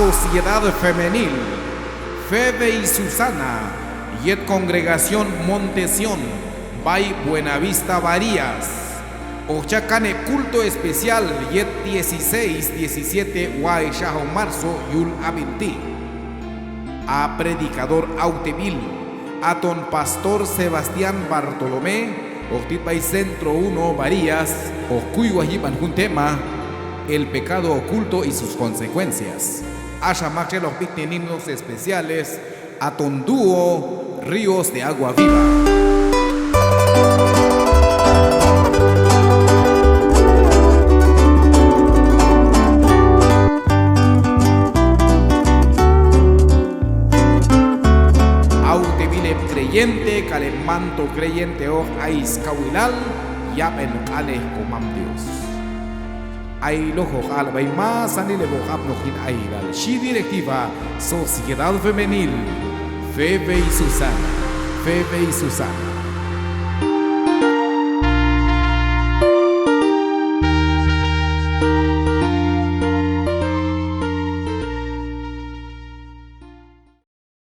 Sociedad Femenil, Febe y Susana, Yet Congregación Montesión, Bay Buenavista Varías, Ochacane Culto Especial, Yet 16, 17, Guay Shaho Marzo, Yul Abinti, a Predicador Autevil, a Ton Pastor Sebastián Bartolomé, Octipay Centro 1, Varías, Ocuyuajipan Juntema, el pecado oculto y sus consecuencias. Ashamache los victininos especiales, a Tondúo, Ríos de Agua Viva. Autevile creyente, calemanto creyente o aiscahuilal, yapen ale comam Dios. Ay lojo albay más anile bojab nojin aigal. Shi directiva Sociedad Femenil, Febe y Susana.